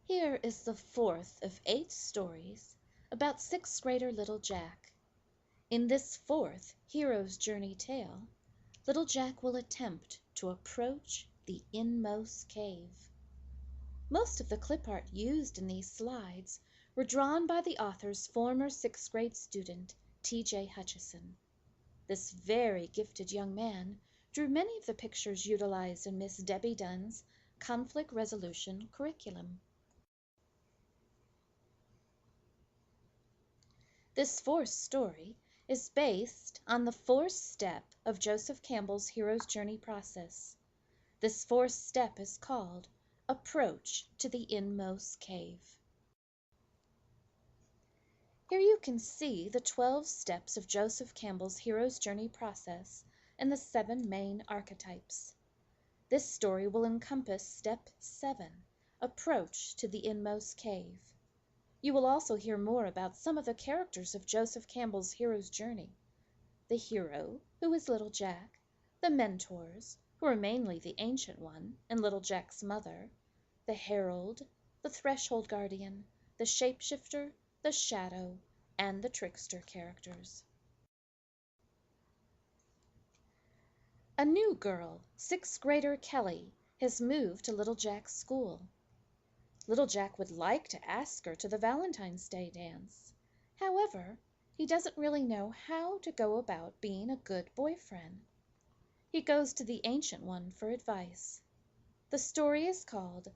Here is the fourth of 8 stories about sixth grader little Jack. In this fourth hero's journey tale, little Jack will attempt to approach the inmost cave. Most of the clip art used in these slides were drawn by the author's former 6th grade student, T.J. Hutchison. This very gifted young man drew many of the pictures utilized in Miss Debbie Dunn's conflict resolution curriculum. This fourth story is based on the fourth step of Joseph Campbell's hero's journey process. This fourth step is called Approach to the Inmost Cave. Here you can see the 12 steps of Joseph Campbell's hero's journey process and the 7 main archetypes. This story will encompass step 7, Approach to the Inmost Cave. You will also hear more about some of the characters of Joseph Campbell's hero's journey. The hero, who is little Jack, the mentors, who are mainly the Ancient One and little Jack's mother, the herald, the threshold guardian, the shapeshifter, the shadow, and the trickster characters. A new girl, 6th grader Kelly, has moved to little Jack's school. Little Jack would like to ask her to the Valentine's Day dance. However, he doesn't really know how to go about being a good boyfriend. He goes to the Ancient One for advice. The story is called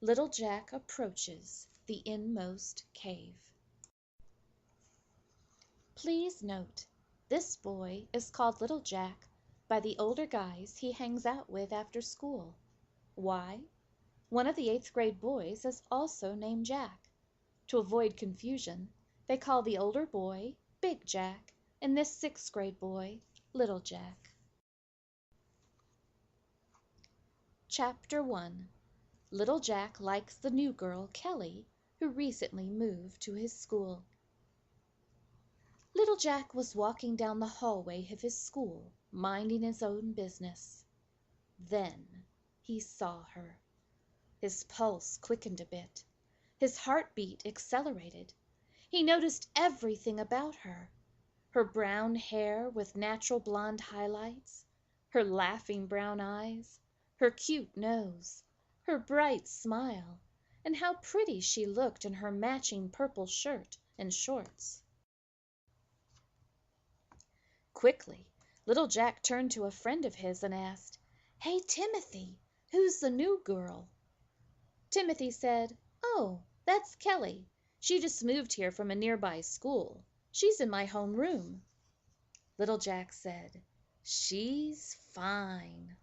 Little Jack Approaches the Inmost Cave. Please note, this boy is called Little Jack by the older guys he hangs out with after school. Why? One of the 8th grade boys is also named Jack. To avoid confusion, they call the older boy Big Jack and this 6th grade boy Little Jack. Chapter 1. Little Jack likes the new girl Kelly, who recently moved to his school. Little Jack was walking down the hallway of his school, minding his own business. Then he saw her. His pulse quickened a bit. His heartbeat accelerated. He noticed everything about her. Her brown hair with natural blonde highlights, her laughing brown eyes, her cute nose, her bright smile, and how pretty she looked in her matching purple shirt and shorts. Quickly, little Jack turned to a friend of his and asked, "Hey, Timothy, who's the new girl?" Timothy said, "Oh, that's Kelly. She just moved here from a nearby school. She's in my home room." Little Jack said, "She's fine."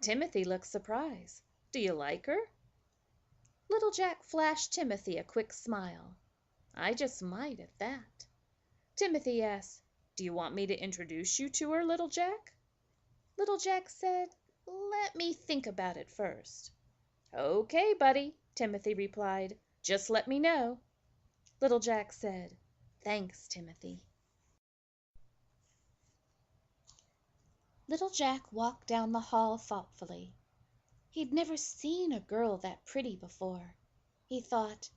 Timothy looked surprised. "Do you like her?" Little Jack flashed Timothy a quick smile. "I just might at that." Timothy asked, "Do you want me to introduce you to her, Little Jack?" Little Jack said, "Let me think about it first." "Okay, buddy," Timothy replied. "Just let me know." Little Jack said, "Thanks, Timothy." Little Jack walked down the hall thoughtfully. He'd never seen a girl that pretty before. He thought,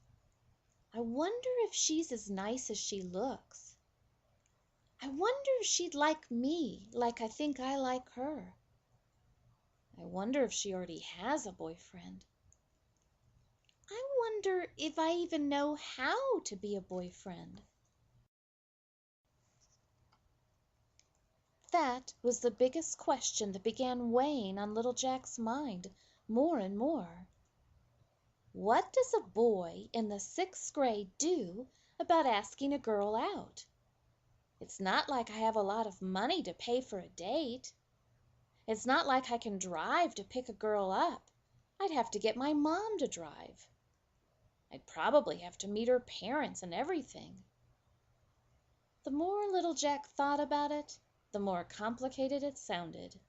"I wonder if she's as nice as she looks. I wonder if she'd like me like I think I like her. I wonder if she already has a boyfriend. I wonder if I even know how to be a boyfriend." That was the biggest question that began weighing on little Jack's mind more and more. What does a boy in the 6th grade do about asking a girl out? It's not like I have a lot of money to pay for a date. It's not like I can drive to pick a girl up. I'd have to get my mom to drive. I'd probably have to meet her parents and everything. The more little Jack thought about it, the more complicated it sounded.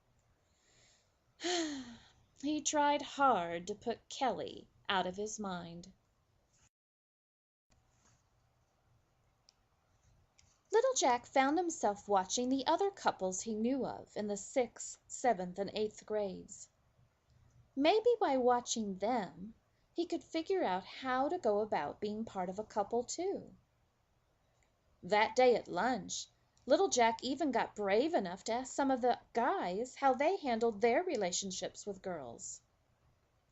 He tried hard to put Kelly out of his mind. Little Jack found himself watching the other couples he knew of in the 6th, 7th, and 8th grades. Maybe by watching them, he could figure out how to go about being part of a couple too. That day at lunch, little Jack even got brave enough to ask some of the guys how they handled their relationships with girls.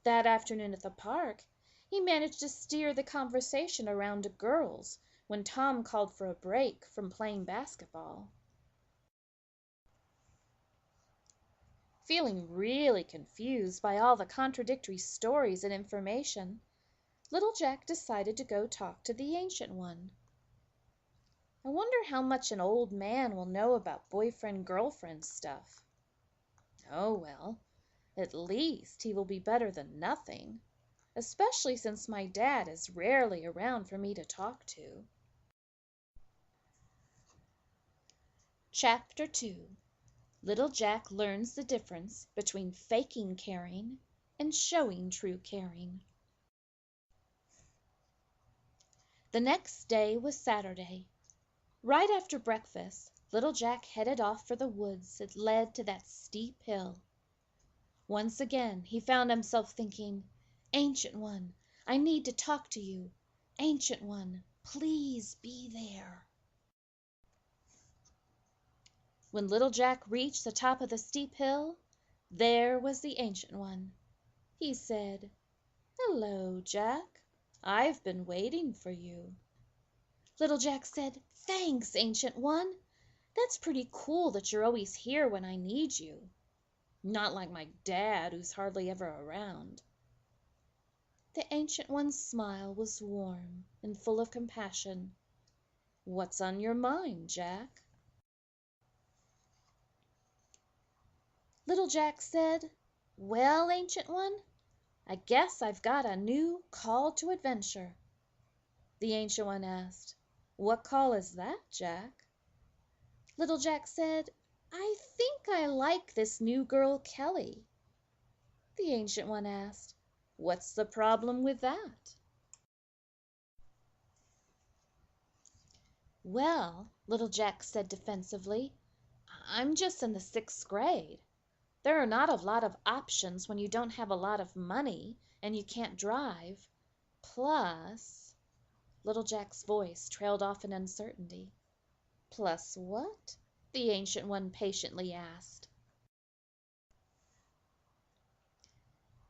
That afternoon at the park, he managed to steer the conversation around to girls when Tom called for a break from playing basketball. Feeling really confused by all the contradictory stories and information, little Jack decided to go talk to the Ancient One. I wonder how much an old man will know about boyfriend-girlfriend stuff. Oh well, at least he will be better than nothing, especially since my dad is rarely around for me to talk to. Chapter 2. Little Jack learns the difference between faking caring and showing true caring. The next day was Saturday. Right after breakfast, little Jack headed off for the woods that led to that steep hill. Once again he found himself thinking, "Ancient One, I need to talk to you. Ancient One, please be there." When little Jack reached the top of the steep hill, there was the Ancient One. He said, "Hello, Jack. I've been waiting for you." Little Jack said, "Thanks, Ancient One. That's pretty cool that you're always here when I need you. Not like my dad, who's hardly ever around." The Ancient One's smile was warm and full of compassion. "What's on your mind, Jack?" Little Jack said, "Well, Ancient One, I guess I've got a new call to adventure." The Ancient One asked, "What call is that, Jack?" Little Jack said, "I think I like this new girl, Kelly." The Ancient One asked, "What's the problem with that?" "Well," little Jack said defensively, "I'm just in the 6th grade. There are not a lot of options when you don't have a lot of money and you can't drive. Plus—" Little Jack's voice trailed off in uncertainty. "Plus what?" the Ancient One patiently asked.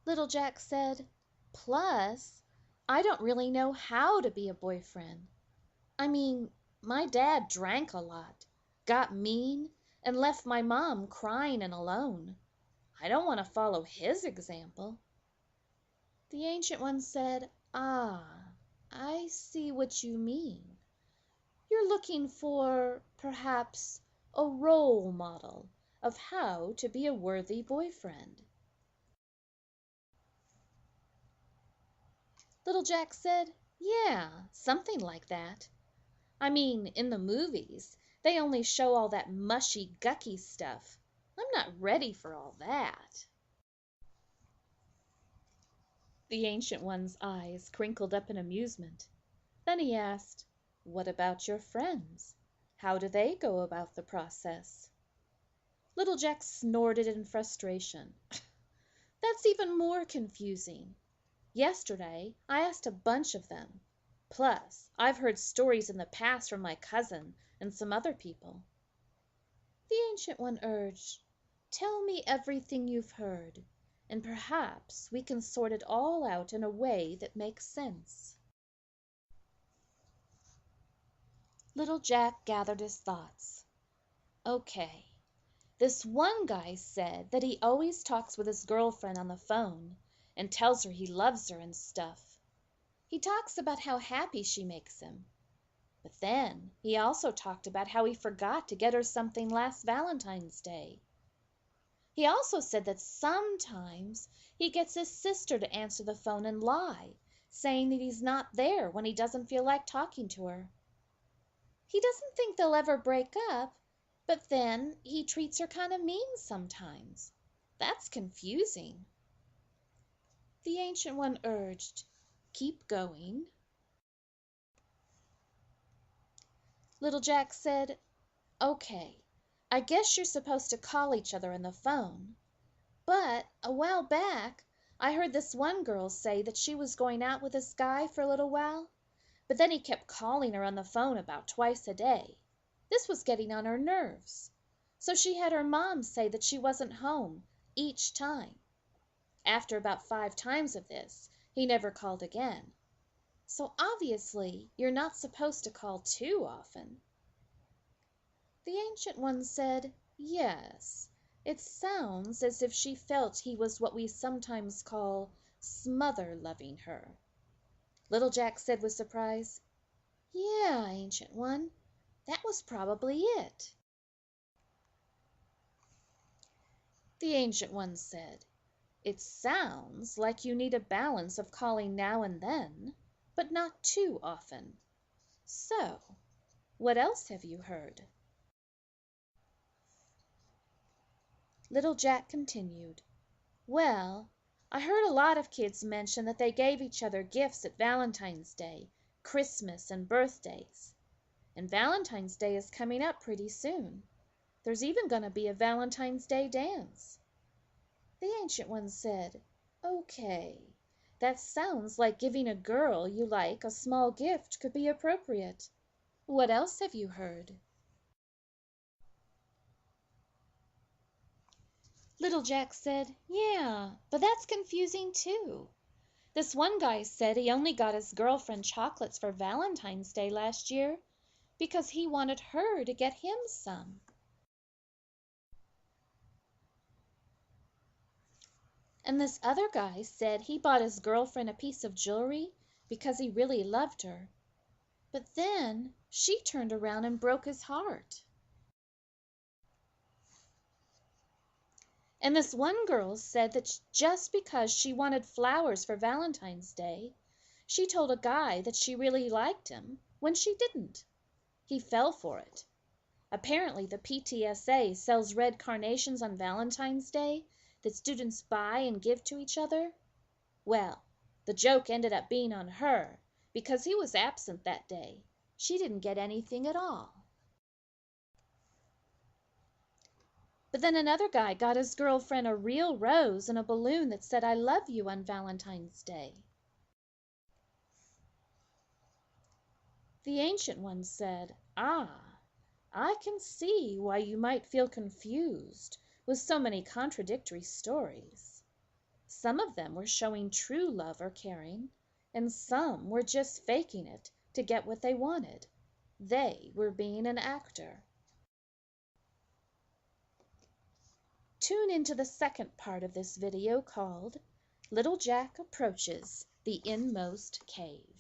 Little Jack said, "Plus, I don't really know how to be a boyfriend. I mean, my dad drank a lot, got mean, and left my mom crying and alone. I don't want to follow his example." The Ancient One said, "Ah, I see what you mean. You're looking for, perhaps, a role model of how to be a worthy boyfriend." Little Jack said, "Yeah, something like that. I mean, in the movies, they only show all that mushy, gucky stuff. I'm not ready for all that." The Ancient One's eyes crinkled up in amusement. Then he asked, "What about your friends? How do they go about the process?" Little Jack snorted in frustration. "That's even more confusing. Yesterday I asked a bunch of them. Plus, I've heard stories in the past from my cousin and some other people." The Ancient One urged, "Tell me everything you've heard, and perhaps we can sort it all out in a way that makes sense." Little Jack gathered his thoughts. "Okay, this one guy said that he always talks with his girlfriend on the phone and tells her he loves her and stuff. He talks about how happy she makes him. But then he also talked about how he forgot to get her something last Valentine's Day. He also said that sometimes he gets his sister to answer the phone and lie, saying that he's not there when he doesn't feel like talking to her. He doesn't think they'll ever break up, but then he treats her kind of mean sometimes. That's confusing." The Ancient One urged, "Keep going." Little Jack said, "Okay, I guess you're supposed to call each other on the phone. But a while back, I heard this one girl say that she was going out with this guy for a little while, but then he kept calling her on the phone about twice a day. This was getting on her nerves. So she had her mom say that she wasn't home each time. After about 5 times of this, he never called again. So obviously, you're not supposed to call too often. The Ancient One said, yes, it sounds as if she felt he was what we sometimes call smother-loving her. Little Jack said with surprise, yeah, Ancient One, that was probably it. The Ancient One said, it sounds like you need a balance of calling now and then, but not too often. So, what else have you heard? Little Jack continued, well, I heard a lot of kids mention that they gave each other gifts at Valentine's Day, Christmas, and birthdays. And Valentine's Day is coming up pretty soon. There's even going to be a Valentine's Day dance. The Ancient One said, okay, that sounds like giving a girl you like a small gift could be appropriate. What else have you heard? Little Jack said, yeah, but that's confusing too. This one guy said he only got his girlfriend chocolates for Valentine's Day last year because he wanted her to get him some. And this other guy said he bought his girlfriend a piece of jewelry because he really loved her. But then she turned around and broke his heart. And this one girl said that just because she wanted flowers for Valentine's Day, she told a guy that she really liked him when she didn't. He fell for it. Apparently the PTSA sells red carnations on Valentine's Day that students buy and give to each other. Well, the joke ended up being on her because he was absent that day. She didn't get anything at all. But then another guy got his girlfriend a real rose and a balloon that said, I love you on Valentine's Day. The Ancient One said, ah, I can see why you might feel confused with so many contradictory stories. Some of them were showing true love or caring, and some were just faking it to get what they wanted. They were being an actor. Tune into the second part of this video called Little Jack Approaches the Inmost Cave.